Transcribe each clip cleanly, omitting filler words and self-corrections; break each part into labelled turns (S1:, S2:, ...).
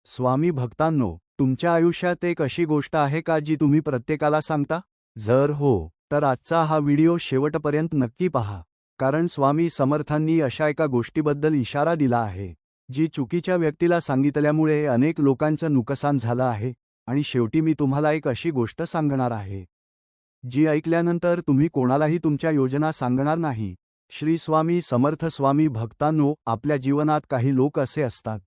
S1: स्वामी भक्तांनो, तुमच्या आयुष्यात एक अशी गोष्ट आहे का जी तुम्ही प्रत्येकाला सांगता? जर हो, तर आजचा हा व्हिडिओ शेवटपर्यंत नक्की पहा, कारण स्वामी समर्थांनी अशा एका गोष्टीबद्दल इशारा दिला आहे, जी चुकीच्या व्यक्तीला सांगितल्यामुळे अनेक लोकांचं नुकसान झालं आहे. आणि शेवटी मी तुम्हाला एक अशी गोष्ट सांगणार आहे, जी ऐकल्यानंतर तुम्ही कोणालाही तुमच्या योजना सांगणार नाही. श्री स्वामी समर्थ. स्वामी भक्तांनो, आपल्या जीवनात काही लोक असे असतात,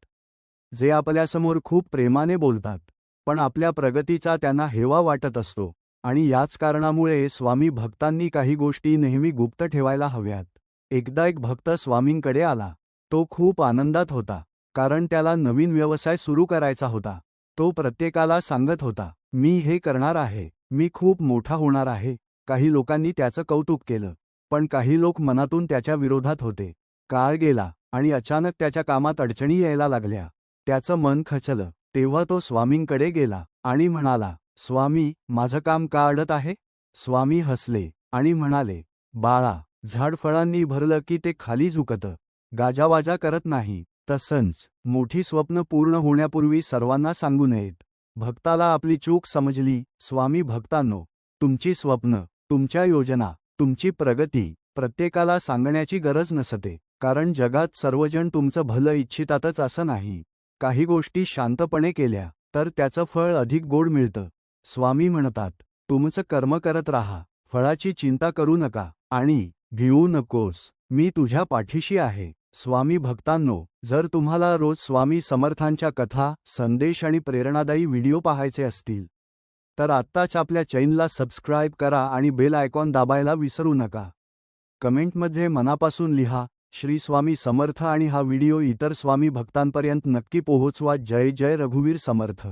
S1: जे आपल्यासमोर खूप प्रेमाने बोलतात, पण आपल्या प्रगतीचा त्यांना हेवा वाटत असतो. आणि याच कारणामुळे स्वामी भक्तांनी काही गोष्टी नेहमी गुप्त ठेवायला हव्यात. एकदा एक भक्त स्वामींकडे आला. तो खूप आनंदात होता, कारण त्याला नवीन व्यवसाय सुरू करायचा होता. तो प्रत्येकाला सांगत होता, मी हे करणार आहे, मी खूप मोठा होणार आहे. काही लोकांनी त्याचं कौतुक केलं, पण काही लोक मनातून त्याच्या विरोधात होते. काळ गेला आणि अचानक त्याच्या कामात अडचणी यायला लागल्या. त्याचं मन खचलं. तेव्हा तो स्वामींकडे गेला आणि म्हणाला, स्वामी, माझं काम का अडत आहे? स्वामी हसले आणि म्हणाले, बाळा, झाड फळांनी भरलं की ते खाली झुकतं, गाजावाजा करत नाही. तसंच मोठी स्वप्न पूर्ण होण्यापूर्वी सर्वांना सांगू नयेत. भक्ताला आपली चूक समजली. स्वामी भक्तांनो, तुमची स्वप्न, तुमच्या योजना, तुमची प्रगती प्रत्येकाला सांगण्याची गरज नसते, कारण जगात सर्वजण तुमचं भलं इच्छितातच असं नाही. काही गोष्टी शांतपणे केल्या तर त्याचं फळ अधिक गोड मिळतं. स्वामी म्हणतात, तुमचं कर्म करत राहा, फळाची चिंता करू नका आणि भिवू नकोस, मी तुझ्या पाठीशी आहे. स्वामी भक्तांनो, जर तुम्हाला रोज स्वामी समर्थांच्या कथा, संदेश आणि प्रेरणादायी व्हिडिओ पाहायचे असतील, तर आत्ताच आपल्या चॅनलला सबस्क्राईब करा आणि बेल आयकॉन दाबायला विसरू नका. कमेंटमध्ये मनापासून लिहा, श्री स्वामी समर्थ, आणि हा व्हिडिओ इतर स्वामी भक्तांपर्यंत नक्की पोहोचवा. जय जय रघुवीर समर्थ.